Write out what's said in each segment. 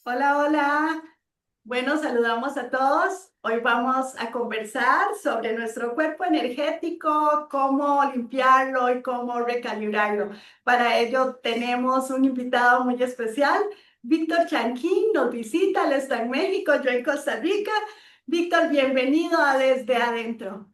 Hola, hola. Bueno, saludamos a todos. Hoy vamos a conversar sobre nuestro cuerpo energético, cómo limpiarlo y cómo recalibrarlo. Para ello tenemos un invitado muy especial. Víctor Chanquín nos visita, él está en México, yo en Costa Rica. Víctor, bienvenido a Desde Adentro.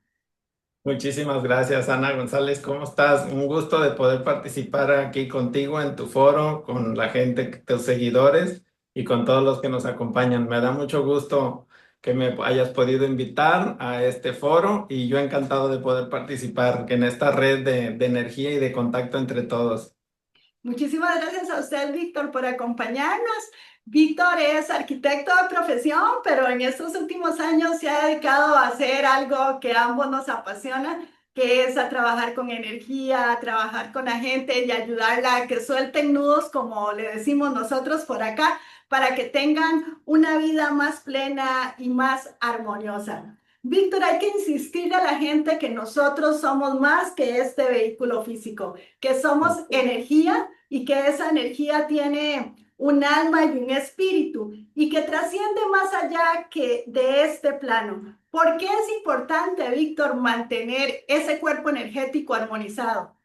Muchísimas gracias, Ana González. ¿Cómo estás? Un gusto de poder participar aquí contigo en tu foro, con la gente, tus seguidores y con todos los que nos acompañan. Me da mucho gusto que me hayas podido invitar a este foro y yo encantado de poder participar en esta red de energía y de contacto entre todos. Muchísimas gracias a usted, Víctor, por acompañarnos. Víctor es arquitecto de profesión, pero en estos últimos años se ha dedicado a hacer algo que a ambos nos apasiona, que es a trabajar con energía, a trabajar con la gente y ayudarla a que suelten nudos, como le decimos nosotros por acá, para que tengan una vida más plena y más armoniosa. Víctor, hay que insistirle a la gente que nosotros somos más que este vehículo físico, que somos energía y que esa energía tiene un alma y un espíritu y que trasciende más allá que de este plano. ¿Por qué es importante, Víctor, mantener ese cuerpo energético armonizado?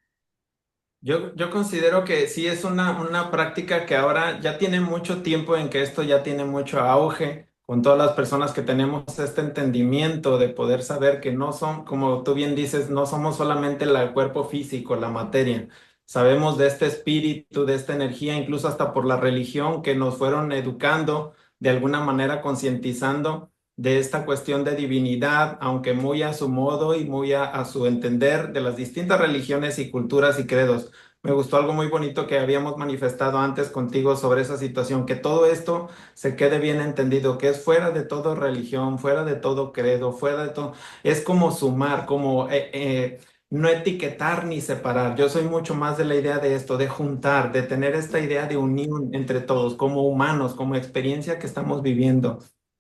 Yo considero que sí es una práctica que ahora ya tiene mucho tiempo en que esto ya tiene mucho auge con todas las personas que tenemos este entendimiento de poder saber que no son, como tú bien dices, no somos solamente el cuerpo físico, la materia. Sabemos de este espíritu, de esta energía, incluso hasta por la religión que nos fueron educando, de alguna manera concientizando de esta cuestión de divinidad, aunque muy a su modo y muy a su entender de las distintas religiones y culturas y credos. Me gustó algo muy bonito que habíamos manifestado antes contigo sobre esa situación, que todo esto se quede bien entendido, que es fuera de toda religión, fuera de todo credo, fuera de todo, es como sumar, como no etiquetar ni separar. Yo soy mucho más de la idea de esto, de juntar, de tener esta idea de unión entre todos, como humanos, como experiencia que estamos viviendo.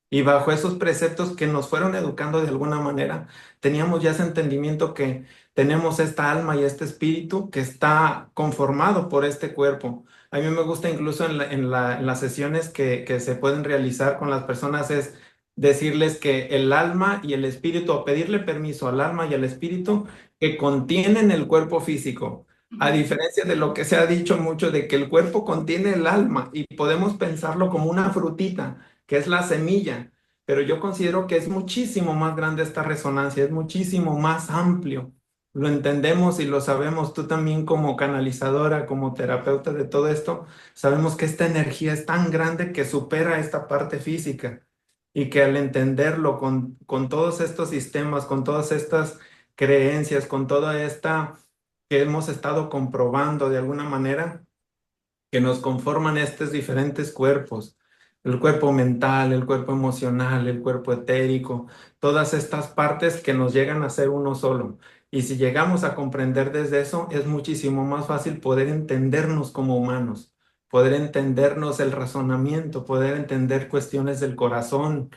Y bajo esos preceptos que nos fueron educando de alguna manera, teníamos ya ese entendimiento que tenemos esta alma y este espíritu que está conformado por este cuerpo. A mí me gusta incluso en las sesiones que se pueden realizar con las personas es decirles que el alma y el espíritu, o pedirle permiso al alma y al espíritu que contienen el cuerpo físico. A diferencia de lo que se ha dicho mucho de que el cuerpo contiene el alma y podemos pensarlo como una frutita, que es la semilla, pero yo considero que es muchísimo más grande esta resonancia, es muchísimo más amplio. Lo entendemos y lo sabemos. Tú también como canalizadora, como terapeuta de todo esto, sabemos que esta energía es tan grande que supera esta parte física y que al entenderlo con todos estos sistemas, con todas estas creencias, con toda esta que hemos estado comprobando de alguna manera, que nos conforman estos diferentes cuerpos, el cuerpo mental, el cuerpo emocional, el cuerpo etérico, todas estas partes que nos llegan a ser uno solo. Y si llegamos a comprender desde eso, es muchísimo más fácil poder entendernos como humanos, poder entendernos el razonamiento, poder entender cuestiones del corazón,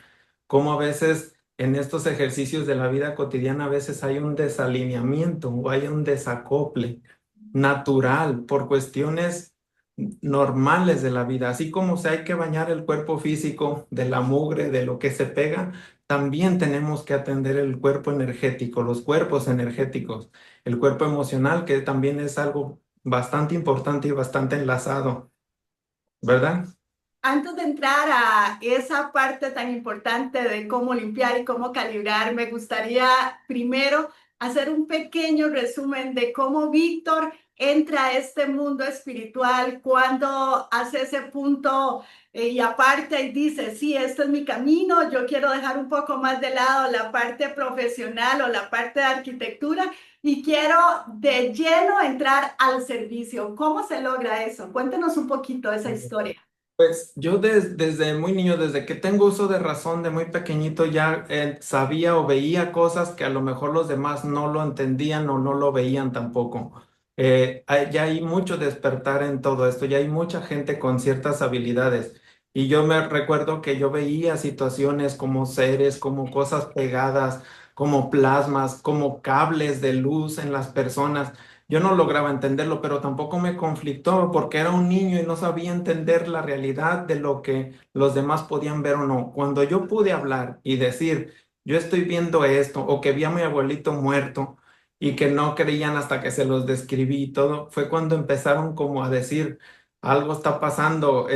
cómo a veces en estos ejercicios de la vida cotidiana a veces hay un desalineamiento o hay un desacople natural por cuestiones normales de la vida. Así como se hay que bañar el cuerpo físico de la mugre, de lo que se pega, también tenemos que atender el cuerpo energético, los cuerpos energéticos, el cuerpo emocional, que también es algo bastante importante y bastante enlazado, ¿verdad? Antes de entrar a esa parte tan importante de cómo limpiar y cómo calibrar, me gustaría primero hacer un pequeño resumen de cómo Víctor entra a este mundo espiritual, cuando hace ese punto y aparte y dice, sí, este es mi camino, yo quiero dejar un poco más de lado la parte profesional o la parte de arquitectura y quiero de lleno entrar al servicio. ¿Cómo se logra eso? Cuéntenos un poquito esa historia. Pues yo desde muy niño, desde que tengo uso de razón, de muy pequeñito, ya sabía o veía cosas que a lo mejor los demás no lo entendían o no lo veían tampoco. Ya hay mucho despertar en todo esto, ya hay mucha gente con ciertas habilidades. Y yo me recuerdo que yo veía situaciones como seres, como cosas pegadas, como plasmas, como cables de luz en las personas. yo no lograba entenderlo, pero tampoco me conflictó porque era un niño y no sabía entender la realidad de lo que los demás podían ver o no. Cuando yo pude hablar y decir, yo estoy viendo esto, o que vi a mi abuelito muerto y que no creían hasta que se los describí y todo, fue cuando empezaron como a decir, algo está pasando,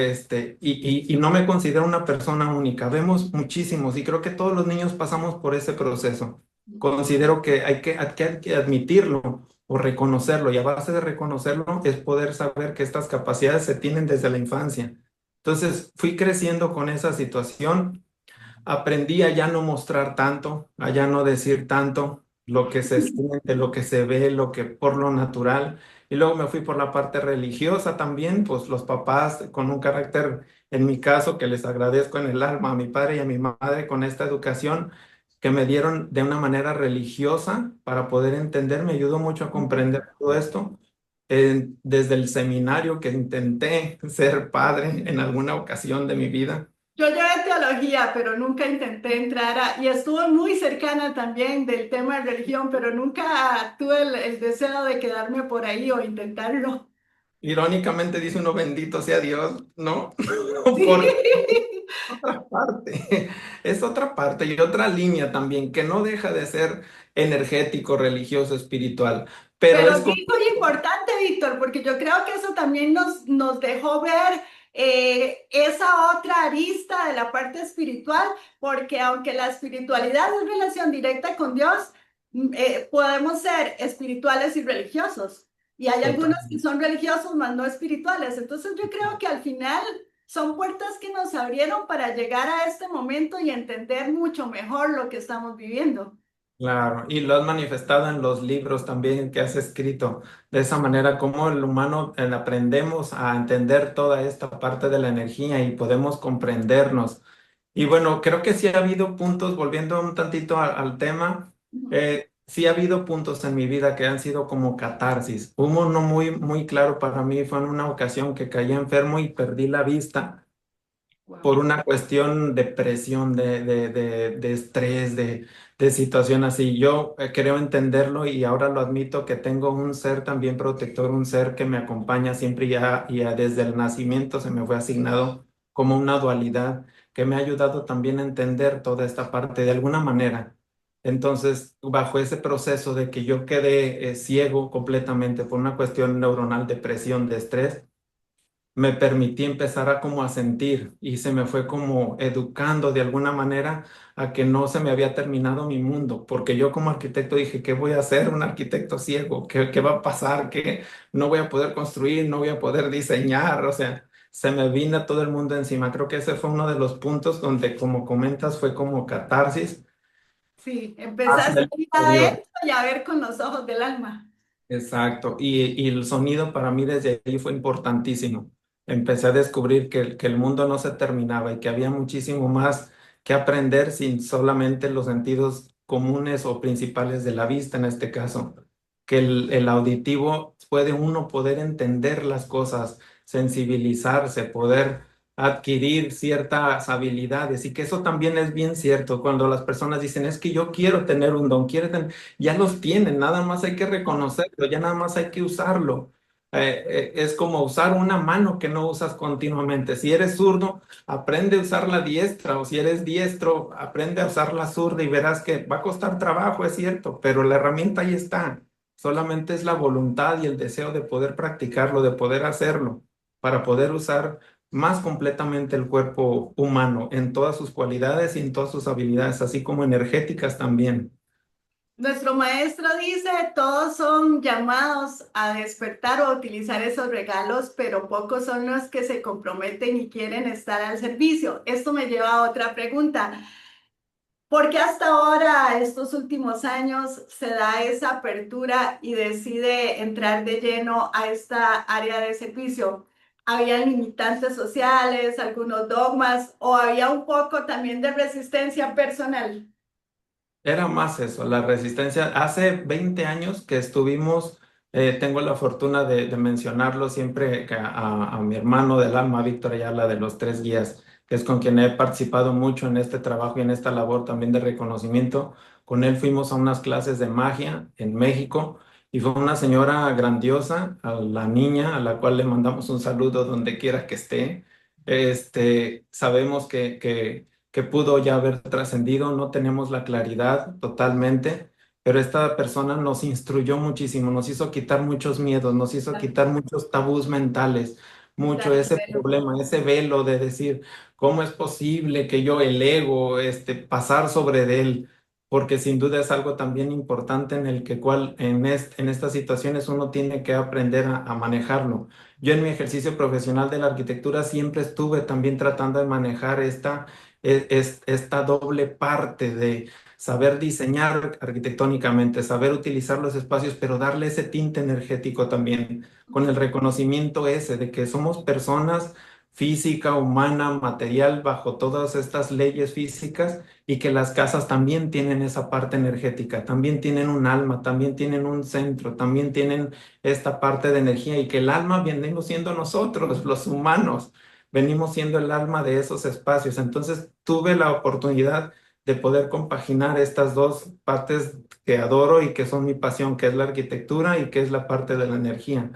y no me considero una persona única. Vemos muchísimos y creo que todos los niños pasamos por ese proceso. Considero que hay que admitirlo o reconocerlo, y a base de reconocerlo es poder saber que estas capacidades se tienen desde la infancia. Entonces fui creciendo con esa situación, aprendí a ya no mostrar tanto, a ya no decir tanto lo que se siente, lo que se ve, lo que por lo natural. Y luego me fui por la parte religiosa también, pues los papás con un carácter, en mi caso, que les agradezco en el alma, a mi padre y a mi madre con esta educación que me dieron de una manera religiosa para poder entender, me ayudó mucho a comprender todo esto. Desde el seminario que intenté ser padre en alguna ocasión de mi vida. Yo llevé teología, pero nunca intenté entrar y estuve muy cercana también del tema de religión, pero nunca tuve el deseo de quedarme por ahí o intentarlo. Irónicamente dice uno, bendito sea Dios, ¿no? Sí. Porque otra parte, es otra parte y otra línea también, que no deja de ser energético, religioso, espiritual, pero Pero es sí como, muy importante, Víctor, porque yo creo que eso también nos dejó ver esa otra arista de la parte espiritual, porque aunque la espiritualidad es relación directa con Dios, podemos ser espirituales y religiosos. Y hay algunos que total. son religiosos, más no espirituales. Entonces yo creo que al final son puertas que nos abrieron para llegar a este momento y entender mucho mejor lo que estamos viviendo. Claro, y lo has manifestado en los libros también que has escrito, de esa manera como el humano aprendemos a entender toda esta parte de la energía y podemos comprendernos. Y bueno, creo que sí ha habido puntos, volviendo un tantito al tema, sí ha habido puntos en mi vida que han sido como catarsis. Hubo uno muy claro para mí, fue en una ocasión que caí enfermo y perdí la vista por Wow. una cuestión de presión, de estrés, de situación así. Yo creo entenderlo y ahora lo admito que tengo un ser también protector, un ser que me acompaña siempre y ya desde el nacimiento se me fue asignado como una dualidad que me ha ayudado también a entender toda esta parte de alguna manera. Entonces, bajo ese proceso de que yo quedé ciego completamente por una cuestión neuronal de presión, de estrés, me permití empezar a como a sentir y se me fue como educando de alguna manera a que no se me había terminado mi mundo, porque yo como arquitecto dije, ¿qué voy a hacer? Un arquitecto ciego, ¿qué va a pasar? ¿Qué no voy a poder construir? ¿No voy a poder diseñar? O sea, se me vino todo el mundo encima. Creo que ese fue uno de los puntos donde, como comentas, fue como catarsis Sí, hacia empezaste el a ir exterior. adentro y a ver con los ojos del alma. Exacto, y el sonido para mí desde ahí fue importantísimo. Empecé a descubrir que el mundo no se terminaba y que había muchísimo más que aprender sin solamente los sentidos comunes o principales de la vista en este caso, que el auditivo puede uno poder entender las cosas, sensibilizarse, poder adquirir ciertas habilidades y que eso también es bien cierto cuando las personas dicen, es que yo quiero tener un don, quiero tener, ya los tienen, nada más hay que reconocerlo, ya nada más hay que usarlo. Es como usar una mano que no usas continuamente. Si eres zurdo, aprende a usar la diestra, o si eres diestro, aprende a usar la zurda y verás que va a costar trabajo, es cierto, pero la herramienta ahí está. Solamente es la voluntad y el deseo de poder practicarlo, de poder hacerlo, para poder usar más completamente el cuerpo humano en todas sus cualidades y en todas sus habilidades, así como energéticas también. Nuestro maestro dice, todos son llamados a despertar o a utilizar esos regalos, pero pocos son los que se comprometen y quieren estar al servicio. Esto me lleva a otra pregunta. ¿Por qué hasta ahora, estos últimos años, se da esa apertura y decide entrar de lleno a esta área de servicio? ¿Había limitantes sociales, algunos dogmas o había un poco también de resistencia personal? Era más eso, la resistencia. Hace 20 años que estuvimos, tengo la fortuna de mencionarlo siempre que a mi hermano del alma, Víctor Ayala, de los Tres Guías, que es con quien he participado mucho en este trabajo y en esta labor también de reconocimiento. Con él fuimos a unas clases de magia en México y fue una señora grandiosa, a la niña, a la cual le mandamos un saludo donde quiera que esté. Sabemos que pudo ya haber trascendido, no tenemos la claridad totalmente, pero esta persona nos instruyó muchísimo, nos hizo quitar muchos miedos, nos hizo Claro, quitar muchos tabús mentales, mucho claro, el ese velo. problema, ese velo de decir, ¿cómo es posible que yo, el ego, pasar sobre de él? Porque sin duda es algo también importante en el que cual en estas situaciones uno tiene que aprender a manejarlo. Yo en mi ejercicio profesional de la arquitectura siempre estuve también tratando de manejar esta doble parte de saber diseñar arquitectónicamente, saber utilizar los espacios, pero darle ese tinte energético también, con el reconocimiento ese de que somos personas física, humana, material, bajo todas estas leyes físicas y que las casas también tienen esa parte energética, también tienen un alma, también tienen un centro, también tienen esta parte de energía y que el alma venimos siendo nosotros, los humanos, venimos siendo el alma de esos espacios. Entonces tuve la oportunidad de poder compaginar estas dos partes que adoro y que son mi pasión, que es la arquitectura y que es la parte de la energía.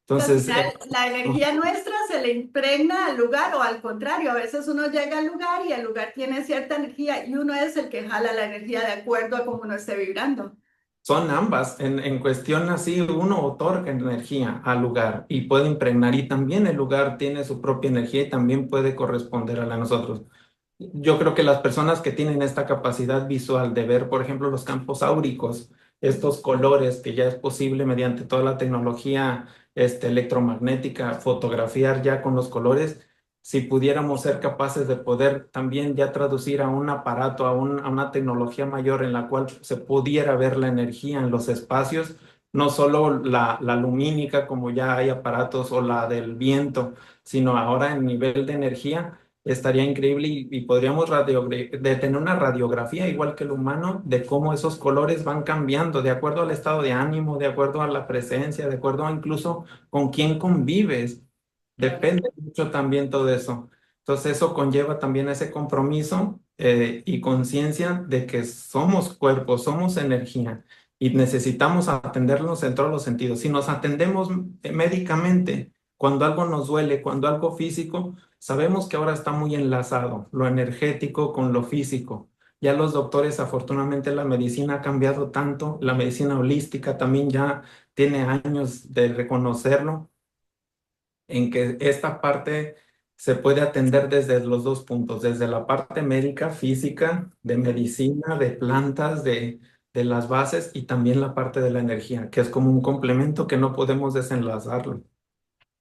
Que al Entonces, final la energía nuestra se le impregna al lugar o al contrario, a veces uno llega al lugar y el lugar tiene cierta energía y uno es el que jala la energía de acuerdo a cómo uno esté vibrando. son ambas. En cuestión así, uno otorga energía al lugar y puede impregnar y también el lugar tiene su propia energía y también puede corresponder a la de nosotros. Yo creo que las personas que tienen esta capacidad visual de ver, por ejemplo, los campos áuricos, estos colores que ya es posible mediante toda la tecnología electromagnética, fotografiar ya con los colores, si pudiéramos ser capaces de poder también ya traducir a un aparato, a una tecnología mayor en la cual se pudiera ver la energía en los espacios, no solo la lumínica como ya hay aparatos o la del viento, sino ahora en nivel de energía estaría increíble y podríamos de tener una radiografía igual que el humano de cómo esos colores van cambiando de acuerdo al estado de ánimo, de acuerdo a la presencia, de acuerdo a incluso con quién convives. Claro. Depende mucho también todo eso. Entonces eso conlleva también ese compromiso y conciencia de que somos cuerpo, somos energía y necesitamos atendernos en todos los sentidos. Si nos atendemos médicamente, cuando algo nos duele, cuando algo físico, sabemos que ahora está muy enlazado lo energético con lo físico. Ya los doctores, afortunadamente, la medicina ha cambiado tanto, la medicina holística también ya tiene años de reconocerlo, en que esta parte se puede atender desde los dos puntos, desde la parte médica, física, de medicina, de plantas, de las bases y también la parte de la energía, que es como un complemento que no podemos desenlazarlo.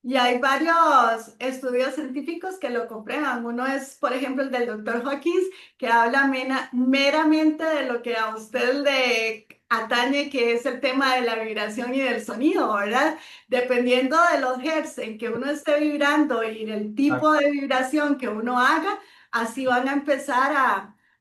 Y hay varios estudios científicos que lo comprueban. Uno es, por ejemplo, el del doctor Hawkins, que habla meramente de lo que a usted le atañe, que es el tema de la vibración y del sonido, ¿verdad? Dependiendo de los hertz en que uno esté vibrando y del tipo de vibración que uno haga, así van a empezar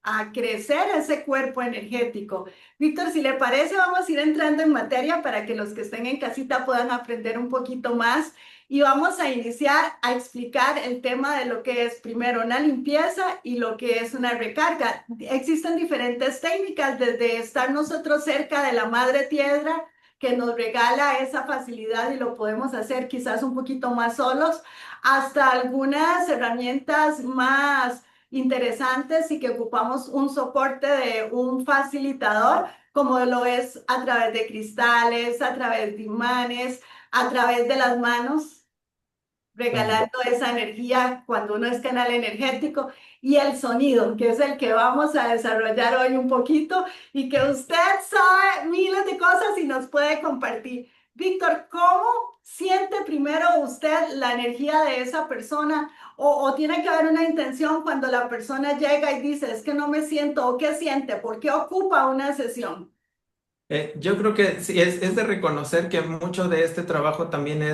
a crecer ese cuerpo energético. Víctor, si le parece, vamos a ir entrando en materia para que los que estén en casita puedan aprender un poquito más y vamos a iniciar a explicar el tema de lo que es primero una limpieza y lo que es una recarga. Existen diferentes técnicas, desde estar nosotros cerca de la madre tierra, que nos regala esa facilidad y lo podemos hacer quizás un poquito más solos, hasta algunas herramientas más interesantes y que ocupamos un soporte de un facilitador, como lo es a través de cristales, a través de imanes, a través de las manos, regalando esa energía cuando uno es canal energético y el sonido, que es el que vamos a desarrollar hoy un poquito y que usted sabe miles de cosas y nos puede compartir. Víctor, ¿cómo siente primero usted la energía de esa persona? O tiene que haber una intención cuando la persona llega y dice, es que no me siento, o qué siente, por qué ocupa una sesión. Yo creo que sí, es de reconocer que mucho de este trabajo también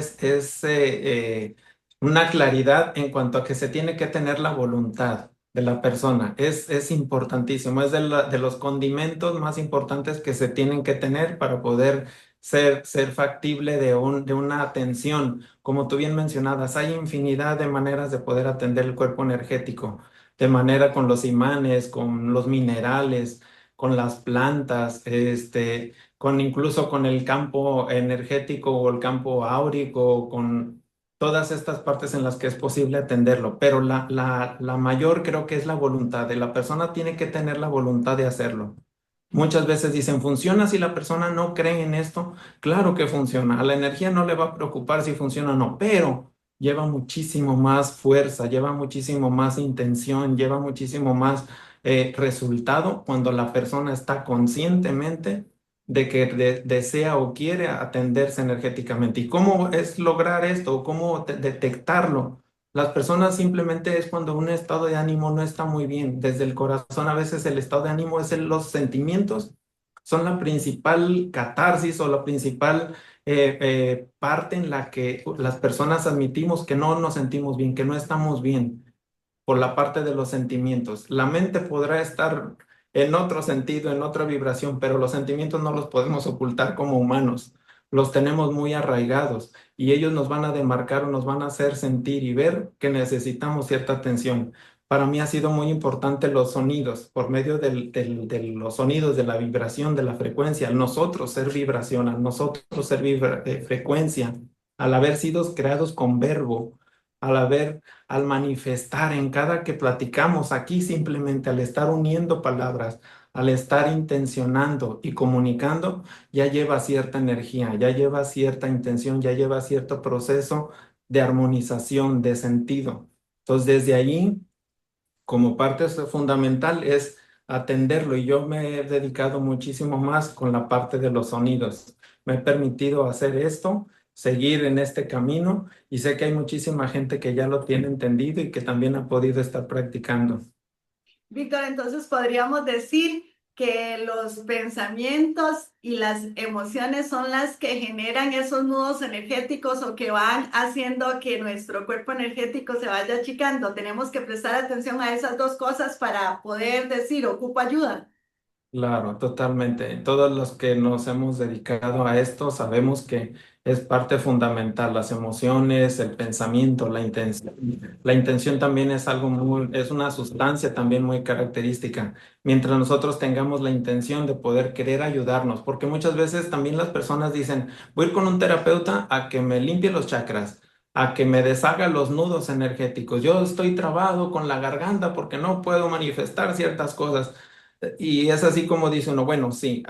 una claridad en cuanto a que se tiene que tener la voluntad de la persona. Es importantísimo, es de los condimentos más importantes que se tienen que tener para poder ser factible de una atención. Como tú bien mencionabas, hay infinidad de maneras de poder atender el cuerpo energético, de manera con los imanes, con los minerales, con las plantas, incluso con el campo energético o el campo áurico, con todas estas partes en las que es posible atenderlo. Pero la mayor creo que es la voluntad. De la persona tiene que tener la voluntad de hacerlo. Muchas veces dicen, ¿funciona si la persona no cree en esto? Claro que funciona. A la energía no le va a preocupar si funciona o no, pero lleva muchísimo más fuerza, lleva muchísimo más intención, lleva muchísimo más resultado cuando la persona está conscientemente de que desea o quiere atenderse energéticamente. ¿Y cómo es lograr esto? ¿Cómo detectarlo? Las personas simplemente es cuando un estado de ánimo no está muy bien. Desde el corazón a veces el estado de ánimo es los sentimientos, son la principal catarsis o la principal parte en la que las personas admitimos que no nos sentimos bien, que no estamos bien por la parte de los sentimientos. La mente podrá estar en otro sentido, en otra vibración, pero los sentimientos no los podemos ocultar como humanos. Los tenemos muy arraigados y ellos nos van a demarcar o nos van a hacer sentir y ver que necesitamos cierta atención. Para mí ha sido muy importante los sonidos, por medio de los sonidos, de la vibración, de la frecuencia, al nosotros ser vibración, al nosotros ser frecuencia, al haber sido creados con verbo, al manifestar en cada que platicamos aquí, simplemente al estar uniendo palabras, al estar intencionando y comunicando, ya lleva cierta energía, ya lleva cierta intención, ya lleva cierto proceso de armonización, de sentido. Entonces, desde allí, como parte fundamental es atenderlo y yo me he dedicado muchísimo más con la parte de los sonidos. Me he permitido hacer esto, seguir en este camino y sé que hay muchísima gente que ya lo tiene entendido y que también ha podido estar practicando. Víctor, entonces podríamos decir que los pensamientos y las emociones son las que generan esos nudos energéticos o que van haciendo que nuestro cuerpo energético se vaya achicando. Tenemos que prestar atención a esas dos cosas para poder decir, ocupo ayuda. Claro, totalmente. Todos los que nos hemos dedicado a esto sabemos que es parte fundamental, las emociones, el pensamiento, la intención. La intención también es algo es una sustancia también muy característica. Mientras nosotros tengamos la intención de poder querer ayudarnos, porque muchas veces también las personas dicen, voy a ir con un terapeuta a que me limpie los chakras, a que me deshaga los nudos energéticos. Yo estoy trabado con la garganta porque no puedo manifestar ciertas cosas. Y es así como dice uno, bueno, sí,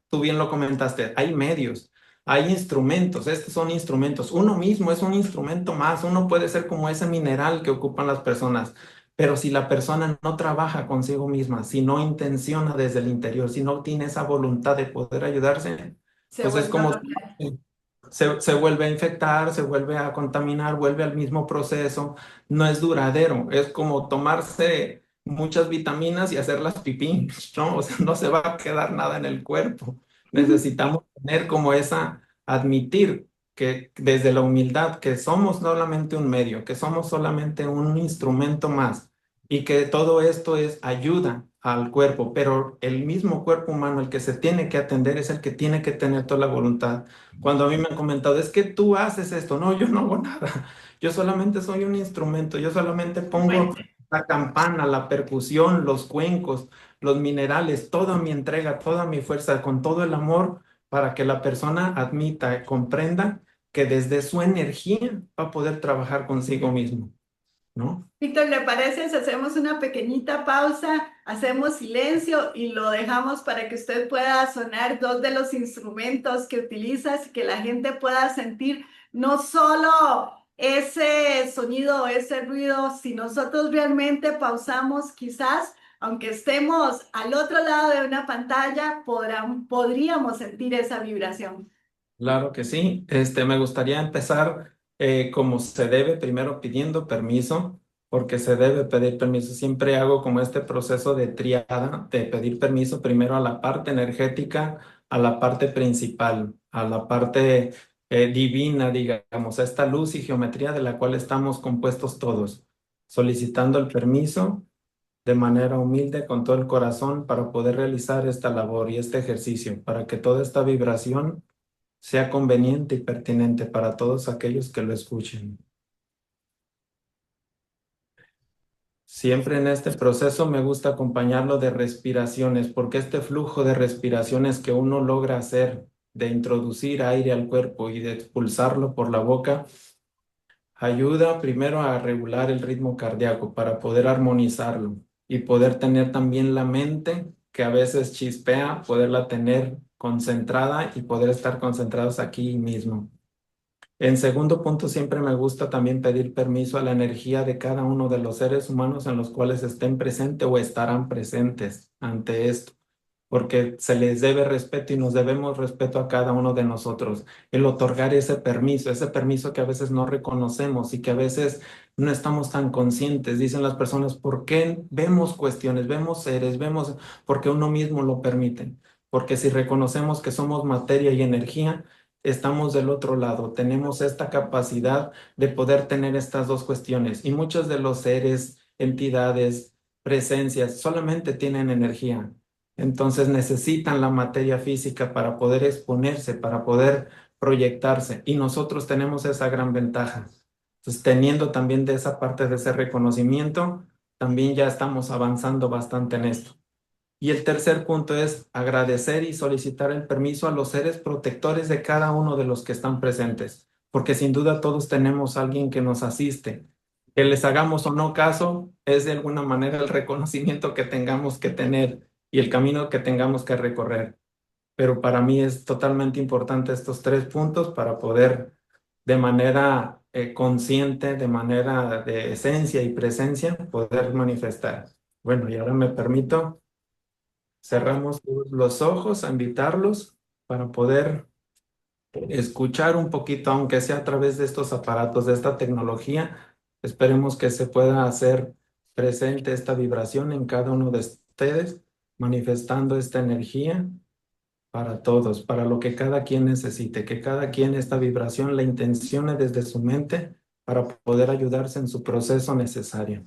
tú bien lo comentaste, hay medios, hay instrumentos, estos son instrumentos, uno mismo es un instrumento más, uno puede ser como ese mineral que ocupan las personas, pero si la persona no trabaja consigo misma, si no intenciona desde el interior, si no tiene esa voluntad de poder ayudarse, Se pues es vuelve a como bloquear. se vuelve a infectar, se vuelve a contaminar, vuelve al mismo proceso, no es duradero, es como tomarse muchas vitaminas y hacerlas pipí, ¿no? O sea, no se va a quedar nada en el cuerpo. Necesitamos tener como admitir que desde la humildad, que somos solamente un medio, que somos solamente un instrumento más y que todo esto es ayuda al cuerpo, pero el mismo cuerpo humano, el que se tiene que atender, es el que tiene que tener toda la voluntad. Cuando a mí me han comentado, es que tú haces esto, no, yo no hago nada, yo solamente soy un instrumento, yo solamente pongo Fuente. la campana, la percusión, los cuencos, los minerales, toda mi entrega, toda mi fuerza, con todo el amor, para que la persona admita, comprenda que desde su energía va a poder trabajar consigo mismo, ¿no? Víctor, ¿le parece si hacemos una pequeñita pausa, hacemos silencio y lo dejamos para que usted pueda sonar dos de los instrumentos que utilizas y que la gente pueda sentir no solo ese sonido o ese ruido, si nosotros realmente pausamos, quizás, aunque estemos al otro lado de una pantalla, podríamos sentir esa vibración? Claro que sí. Me gustaría empezar como se debe, primero pidiendo permiso, porque se debe pedir permiso. Siempre hago como este proceso de triada, de pedir permiso primero a la parte energética, a la parte principal, a la parte divina, digamos, a esta luz y geometría de la cual estamos compuestos todos, solicitando el permiso de manera humilde con todo el corazón para poder realizar esta labor y este ejercicio, para que toda esta vibración sea conveniente y pertinente para todos aquellos que lo escuchen. Siempre en este proceso me gusta acompañarlo de respiraciones, porque este flujo de respiraciones que uno logra hacer, de introducir aire al cuerpo y de expulsarlo por la boca, ayuda primero a regular el ritmo cardíaco para poder armonizarlo y poder tener también la mente que a veces chispea, poderla tener concentrada y poder estar concentrados aquí mismo. En segundo punto, siempre me gusta también pedir permiso a la energía de cada uno de los seres humanos en los cuales estén presentes o estarán presentes ante esto, porque se les debe respeto y nos debemos respeto a cada uno de nosotros. El otorgar ese permiso que a veces no reconocemos y que a veces no estamos tan conscientes. Dicen las personas, ¿por qué vemos cuestiones, vemos seres, vemos, porque uno mismo lo permite? Porque si reconocemos que somos materia y energía, estamos del otro lado, tenemos esta capacidad de poder tener estas dos cuestiones. Y muchos de los seres, entidades, presencias, solamente tienen energía. Entonces necesitan la materia física para poder exponerse, para poder proyectarse. Y nosotros tenemos esa gran ventaja. Entonces, teniendo también de esa parte de ese reconocimiento, también ya estamos avanzando bastante en esto. Y el tercer punto es agradecer y solicitar el permiso a los seres protectores de cada uno de los que están presentes, porque sin duda todos tenemos a alguien que nos asiste. Que les hagamos o no caso es de alguna manera el reconocimiento que tengamos que tener y el camino que tengamos que recorrer. Pero para mí es totalmente importante estos tres puntos para poder de manera consciente, de manera de esencia y presencia, poder manifestar. Bueno, y ahora me permito. Cerramos los ojos a invitarlos para poder escuchar un poquito, aunque sea a través de estos aparatos, de esta tecnología. Esperemos que se pueda hacer presente esta vibración en cada uno de ustedes, manifestando esta energía para todos, para lo que cada quien necesite, que cada quien esta vibración la intencione desde su mente para poder ayudarse en su proceso necesario.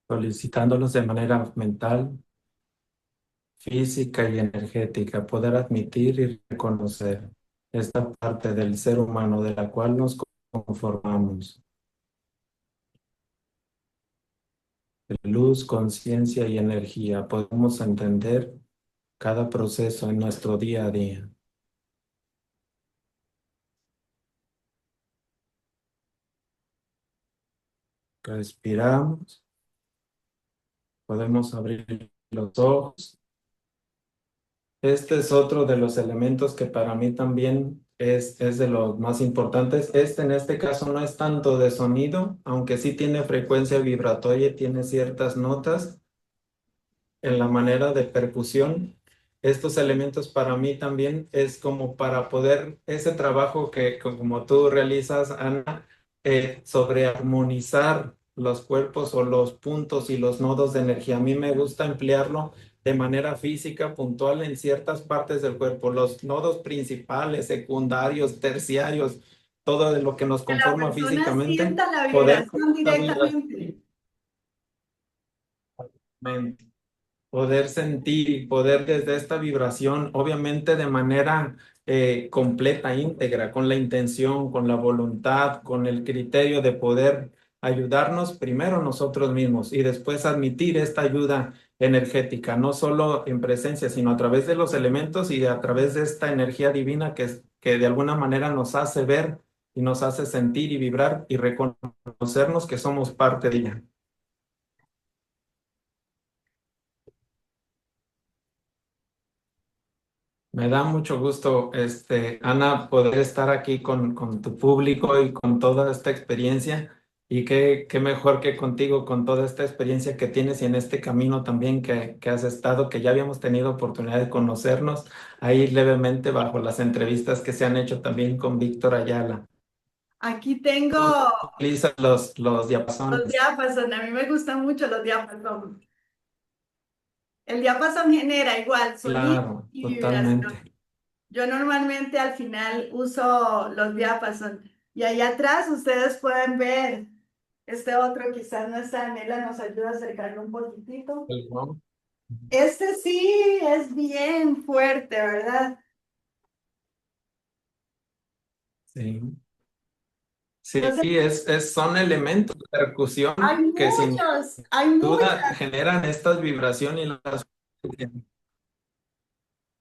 Solicitándolos de manera mental, física y energética, poder admitir y reconocer esta parte del ser humano de la cual nos conformamos, de luz, conciencia y energía. Podemos entender cada proceso en nuestro día a día. Respiramos, podemos abrir los ojos. Este es otro de los elementos que para mí también es de los más importantes. Este en este caso no es tanto de sonido, aunque sí tiene frecuencia vibratoria y tiene ciertas notas en la manera de percusión. Estos elementos para mí también es como para poder, ese trabajo que como tú realizas, Ana, sobre armonizar los cuerpos o los puntos y los nodos de energía. A mí me gusta emplearlo de manera física, puntual en ciertas partes del cuerpo, los nodos principales, secundarios, terciarios, todo de lo que nos Que la conforma persona físicamente, sienta la poder vibración directamente. poder sentir y poder desde esta vibración, obviamente de manera completa, íntegra, con la intención, con la voluntad, con el criterio de poder ayudarnos primero nosotros mismos y después admitir esta ayuda energética, no solo en presencia, sino a través de los elementos y a través de esta energía divina que de alguna manera nos hace ver y nos hace sentir y vibrar y reconocernos que somos parte de ella. Me da mucho gusto, Ana, poder estar aquí con tu público y con toda esta experiencia. Y qué mejor que contigo, con toda esta experiencia que tienes y en este camino también que has estado, que ya habíamos tenido oportunidad de conocernos ahí levemente bajo las entrevistas que se han hecho también con Víctor Ayala. Aquí tengo Tú utilizas los los diapasones. diápason, a mí me gustan mucho los diápason. El diapasón genera igual sonido Claro, y vibración. totalmente. Yo normalmente al final uso los diapason y ahí atrás ustedes pueden ver este otro, quizás nuestra Anela nos ayuda a acercarlo un poquitito. El gong. Este sí es bien fuerte, ¿verdad? Sí. Sí, Entonces, son elementos de hay percusión que sin muchos, hay muchos. duda generan estas vibraciones y las...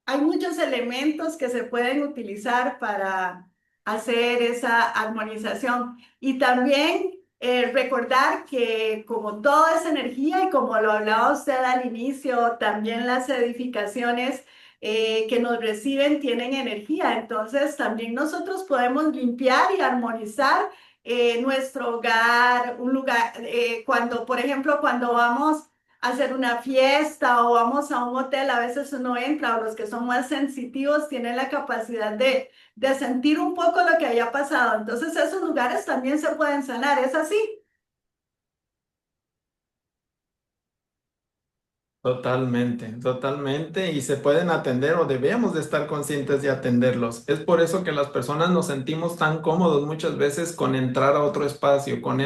Hay muchos elementos que se pueden utilizar para hacer esa armonización y también recordar que como toda esa energía y como lo hablaba usted al inicio, también las edificaciones que nos reciben tienen energía. Entonces también nosotros podemos limpiar y armonizar nuestro hogar, un lugar, cuando, por ejemplo, cuando vamos hacer una fiesta o vamos a un hotel, a veces uno entra o los que son más sensitivos tienen la capacidad de sentir un poco lo que haya pasado. Entonces esos lugares también se pueden sanar, ¿es así? Totalmente, totalmente, y se pueden atender o debemos de estar conscientes de atenderlos. Es por eso que las personas nos sentimos tan cómodos muchas veces con entrar a otro espacio, con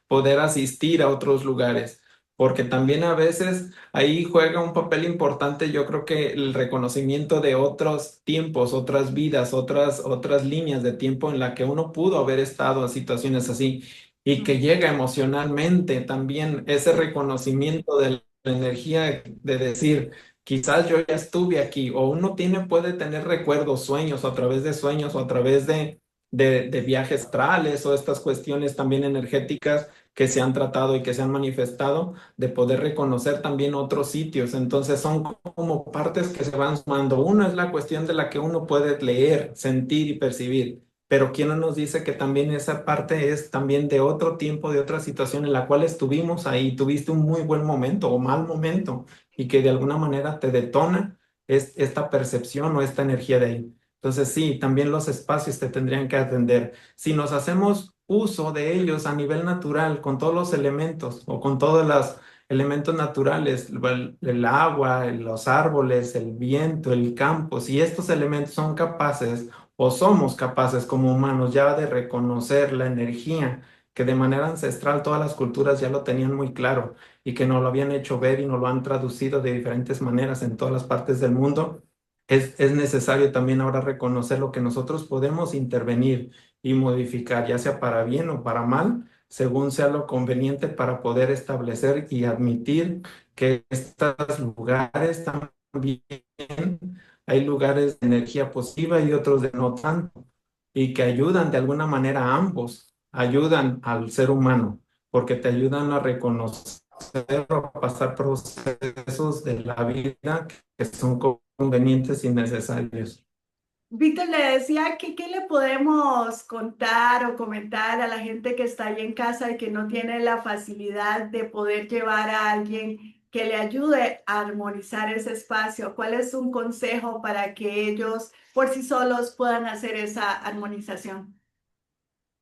poder asistir a otros lugares, porque también a veces ahí juega un papel importante, yo creo que el reconocimiento de otros tiempos, otras vidas, otras líneas de tiempo en la que uno pudo haber estado en situaciones así. Y que llega emocionalmente también ese reconocimiento del la energía de decir, quizás yo ya estuve aquí, o uno puede tener recuerdos, sueños, o a través de sueños, o a través de viajes astrales, o estas cuestiones también energéticas que se han tratado y que se han manifestado, de poder reconocer también otros sitios. Entonces son como partes que se van sumando. Una es la cuestión de la que uno puede leer, sentir y percibir. Pero ¿quién no nos dice que también esa parte es también de otro tiempo, de otra situación en la cual estuvimos ahí, tuviste un muy buen momento o mal momento y que de alguna manera te detona esta percepción o esta energía de ahí? Entonces sí, también los espacios te tendrían que atender. Si nos hacemos uso de ellos a nivel natural, con todos los elementos o con todos los elementos naturales, el agua, los árboles, el viento, el campo, si estos elementos son capaces o somos capaces como humanos ya de reconocer la energía que de manera ancestral todas las culturas ya lo tenían muy claro y que nos lo habían hecho ver y nos lo han traducido de diferentes maneras en todas las partes del mundo, es necesario también ahora reconocer lo que nosotros podemos intervenir y modificar, ya sea para bien o para mal, según sea lo conveniente para poder establecer y admitir que estos lugares también hay lugares de energía positiva y otros de no tanto, y que ayudan de alguna manera a ambos, ayudan al ser humano, porque te ayudan a reconocer o a pasar procesos de la vida que son convenientes y necesarios. Víctor le decía que qué le podemos contar o comentar a la gente que está ahí en casa y que no tiene la facilidad de poder llevar a alguien que le ayude a armonizar ese espacio. ¿Cuál es un consejo para que ellos por sí solos puedan hacer esa armonización?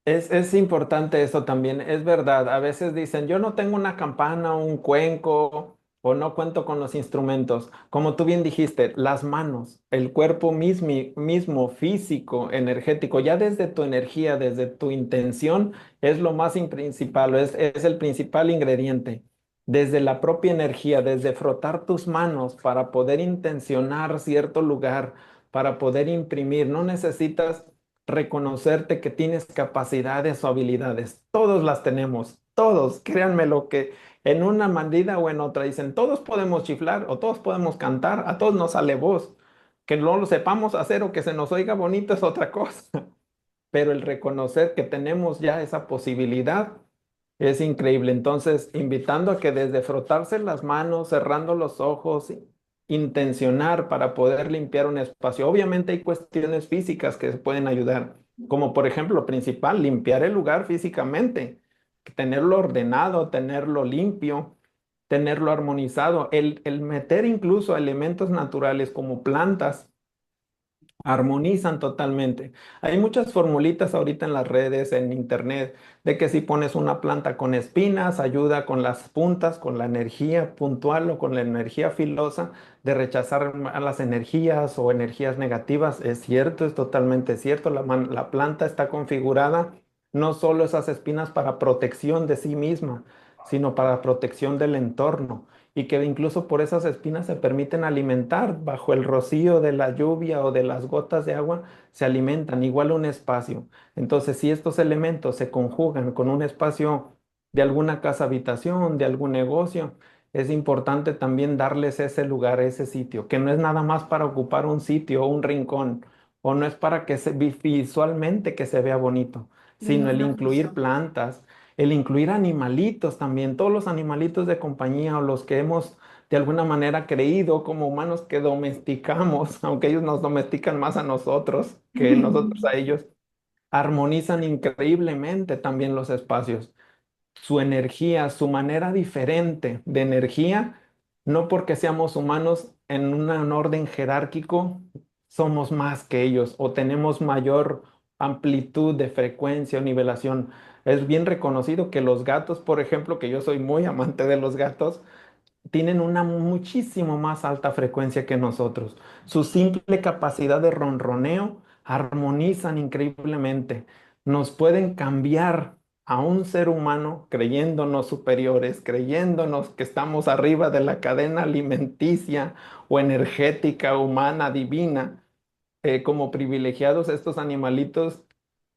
Es importante eso también, es verdad. A veces dicen, yo no tengo una campana, un cuenco, o no cuento con los instrumentos. Como tú bien dijiste, las manos, el cuerpo mismo, físico, energético, ya desde tu energía, desde tu intención, es lo más principal, es el principal ingrediente. Desde la propia energía, desde frotar tus manos para poder intencionar cierto lugar, para poder imprimir. No necesitas reconocerte que tienes capacidades o habilidades. Todos las tenemos, todos, créanme lo que en una medida o en otra dicen, todos podemos chiflar o todos podemos cantar, a todos nos sale voz. Que no lo sepamos hacer o que se nos oiga bonito es otra cosa, pero el reconocer que tenemos ya esa posibilidad es increíble. Entonces, invitando a que desde frotarse las manos, cerrando los ojos, intencionar para poder limpiar un espacio. Obviamente hay cuestiones físicas que se pueden ayudar, como por ejemplo, lo principal, limpiar el lugar físicamente, tenerlo ordenado, tenerlo limpio, tenerlo armonizado, el meter incluso elementos naturales como plantas armonizan totalmente. Hay muchas formulitas ahorita en las redes, en internet, de que si pones una planta con espinas, ayuda con las puntas, con la energía puntual o con la energía filosa de rechazar malas energías o energías negativas. Es cierto, es totalmente cierto. La planta está configurada no solo esas espinas para protección de sí misma, sino para protección del entorno y que incluso por esas espinas se permiten alimentar bajo el rocío de la lluvia o de las gotas de agua, se alimentan igual un espacio. Entonces, si estos elementos se conjugan con un espacio de alguna casa habitación, de algún negocio, es importante también darles ese lugar, ese sitio, que no es nada más para ocupar un sitio o un rincón, o no es para que visualmente que se vea bonito, sino Tienes el incluir razón. plantas, el incluir animalitos también, todos los animalitos de compañía o los que hemos de alguna manera creído como humanos que domesticamos, aunque ellos nos domestican más a nosotros que nosotros a ellos, armonizan increíblemente también los espacios. Su energía, su manera diferente de energía, no porque seamos humanos en un orden jerárquico, somos más que ellos o tenemos mayor amplitud de frecuencia o nivelación. Es bien reconocido que los gatos, por ejemplo, que yo soy muy amante de los gatos, tienen una muchísimo más alta frecuencia que nosotros. Su simple capacidad de ronroneo armonizan increíblemente. Nos pueden cambiar a un ser humano creyéndonos superiores, creyéndonos que estamos arriba de la cadena alimenticia o energética, humana, divina como privilegiados, estos animalitos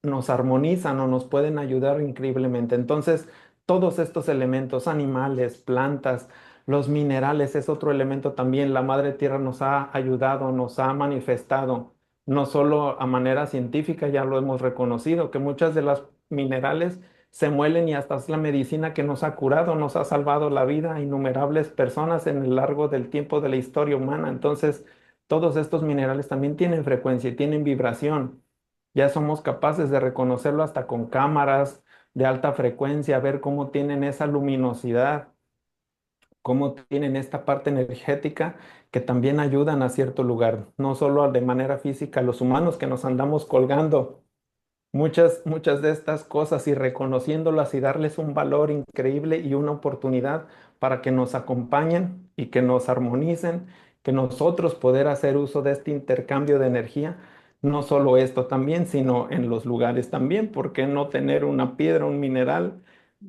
nos armonizan o nos pueden ayudar increíblemente. Entonces, todos estos elementos, animales, plantas, los minerales es otro elemento también. La Madre Tierra nos ha ayudado, nos ha manifestado, no solo a manera científica, ya lo hemos reconocido, que muchas de las minerales se muelen y hasta es la medicina que nos ha curado, nos ha salvado la vida a innumerables personas en el largo del tiempo de la historia humana. Entonces, todos estos minerales también tienen frecuencia y tienen vibración. Ya somos capaces de reconocerlo hasta con cámaras de alta frecuencia, ver cómo tienen esa luminosidad, cómo tienen esta parte energética que también ayudan a cierto lugar, no solo de manera física, los humanos que nos andamos colgando muchas de estas cosas y reconociéndolas y darles un valor increíble y una oportunidad para que nos acompañen y que nos armonicen, que nosotros poder hacer uso de este intercambio de energía, no solo esto también, sino en los lugares también. ¿Por qué no tener una piedra, un mineral?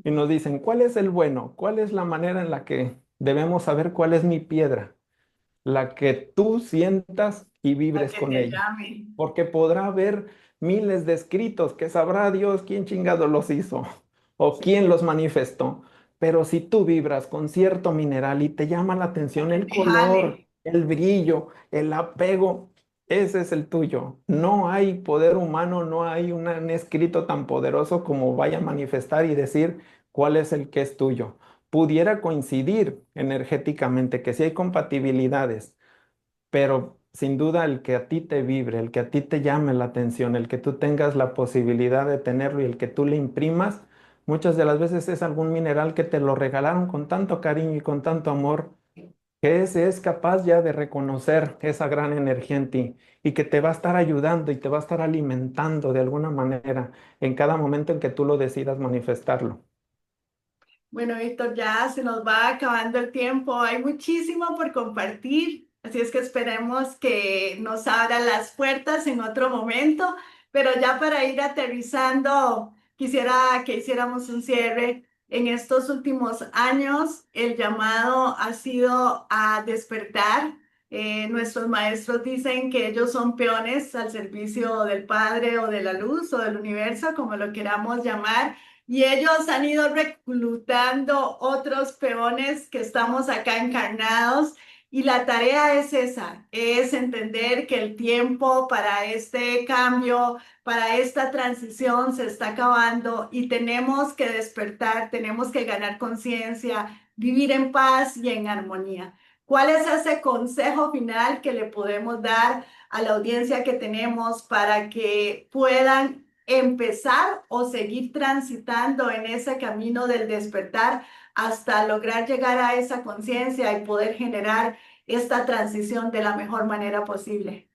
Y nos dicen, ¿cuál es el bueno? ¿Cuál es la manera en la que debemos saber cuál es mi piedra? La que tú sientas y A vibres que con te ella, llame. porque podrá haber miles de escritos que sabrá Dios quién chingado los hizo o quién los manifestó, pero si tú vibras con cierto mineral y te llama la A atención que el te jale. color, el brillo, el apego, ese es el tuyo. No hay poder humano, no hay un escrito tan poderoso como vaya a manifestar y decir cuál es el que es tuyo. Pudiera coincidir energéticamente, que sí hay compatibilidades, pero sin duda el que a ti te vibre, el que a ti te llame la atención, el que tú tengas la posibilidad de tenerlo y el que tú le imprimas, muchas de las veces es algún mineral que te lo regalaron con tanto cariño y con tanto amor, que ese es capaz ya de reconocer esa gran energía en ti y que te va a estar ayudando y te va a estar alimentando de alguna manera en cada momento en que tú lo decidas manifestarlo. Bueno, Víctor, ya se nos va acabando el tiempo. Hay muchísimo por compartir, así es que esperemos que nos abra las puertas en otro momento. Pero ya para ir aterrizando, quisiera que hiciéramos un cierre. En estos últimos años, el llamado ha sido a despertar Nuestros maestros dicen que ellos son peones al servicio del Padre o de la luz o del universo, como lo queramos llamar, y ellos han ido reclutando otros peones que estamos acá encarnados. Y la tarea es esa, es entender que el tiempo para este cambio, para esta transición se está acabando y tenemos que despertar, tenemos que ganar conciencia, vivir en paz y en armonía. ¿Cuál es ese consejo final que le podemos dar a la audiencia que tenemos para que puedan empezar o seguir transitando en ese camino del despertar hasta lograr llegar a esa conciencia y poder generar esta transición de la mejor manera posible?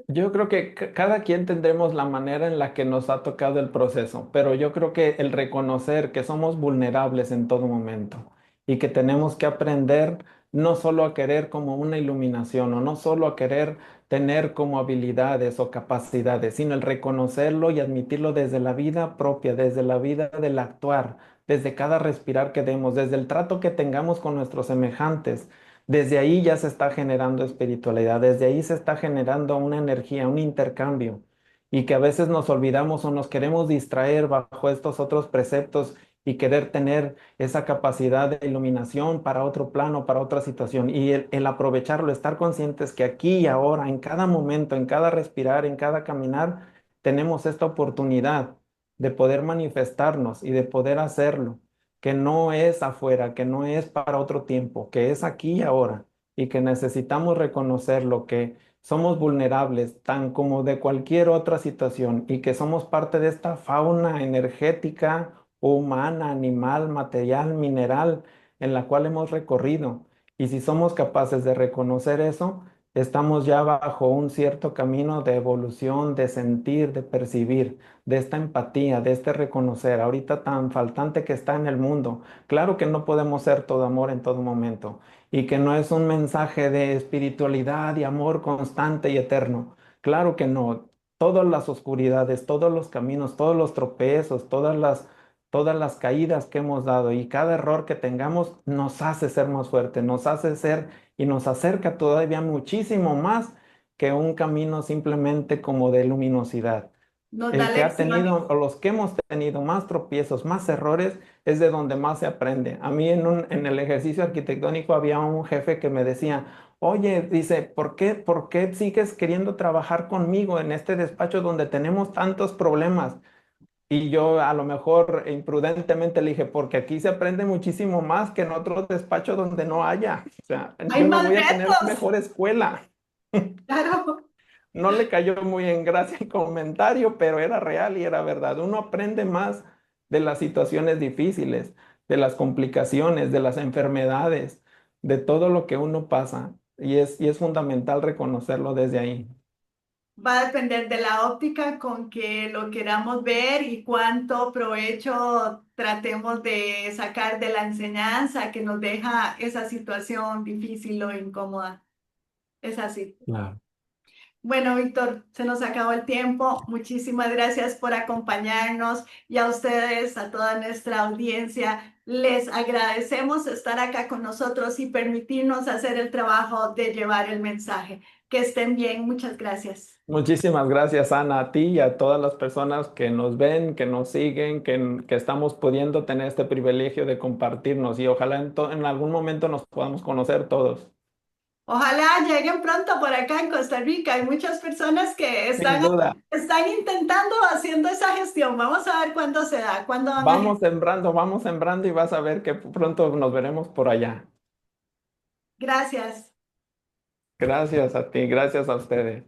Yo creo que cada quien tendremos la manera en la que nos ha tocado el proceso, pero yo creo que el reconocer que somos vulnerables en todo momento y que tenemos que aprender no solo a querer como una iluminación o no solo a querer tener como habilidades o capacidades, sino el reconocerlo y admitirlo desde la vida propia, desde la vida del actuar, desde cada respirar que demos, desde el trato que tengamos con nuestros semejantes. Desde ahí ya se está generando espiritualidad, desde ahí se está generando una energía, un intercambio, y que a veces nos olvidamos o nos queremos distraer bajo estos otros preceptos y querer tener esa capacidad de iluminación para otro plano, para otra situación, y el aprovecharlo, estar conscientes que aquí y ahora, en cada momento, en cada respirar, en cada caminar, tenemos esta oportunidad de poder manifestarnos y de poder hacerlo, que no es afuera, que no es para otro tiempo, que es aquí y ahora, y que necesitamos reconocer lo que somos vulnerables, tan como de cualquier otra situación, y que somos parte de esta fauna energética, humana, animal, material, mineral, en la cual hemos recorrido. Y si somos capaces de reconocer eso, estamos ya bajo un cierto camino de evolución, de sentir, de percibir, de esta empatía, de este reconocer, ahorita tan faltante que está en el mundo. Claro que no podemos ser todo amor en todo momento y que no es un mensaje de espiritualidad y amor constante y eterno. Claro que no. Todas las oscuridades, todos los caminos, todos los tropiezos, todas las caídas que hemos dado y cada error que tengamos nos hace ser más fuertes, nos hace ser y nos acerca todavía muchísimo más que un camino simplemente como de luminosidad. Nos da El que ha lecciones. tenido, o los que hemos tenido más tropiezos, más errores, es de donde más se aprende. A mí en el ejercicio arquitectónico había un jefe que me decía, oye, dice, por qué sigues queriendo trabajar conmigo en este despacho donde tenemos tantos problemas? Y yo a lo mejor imprudentemente le dije, porque aquí se aprende muchísimo más que en otros despachos donde no haya. O sea, Hay yo no más voy a tener una retos, mejor escuela. claro. No le cayó muy en gracia el comentario, pero era real y era verdad. Uno aprende más de las situaciones difíciles, de las complicaciones, de las enfermedades, de todo lo que uno pasa. Y es fundamental reconocerlo desde ahí. Va a depender de la óptica con que lo queramos ver y cuánto provecho tratemos de sacar de la enseñanza que nos deja esa situación difícil o incómoda. Es así. Claro. Bueno, Víctor, se nos acabó el tiempo. Muchísimas gracias por acompañarnos y a ustedes, a toda nuestra audiencia, les agradecemos estar acá con nosotros y permitirnos hacer el trabajo de llevar el mensaje. Que estén bien. Muchas gracias. Muchísimas gracias, Ana, a ti y a todas las personas que nos ven, que nos siguen, que estamos pudiendo tener este privilegio de compartirnos y ojalá en algún momento nos podamos conocer todos. Ojalá lleguen pronto por acá en Costa Rica. Hay muchas personas que Sin duda, están intentando haciendo esa gestión. Vamos a ver cuándo se da, cuándo van a... vamos sembrando y vas a ver que pronto nos veremos por allá. Gracias. Gracias a ti, gracias a ustedes.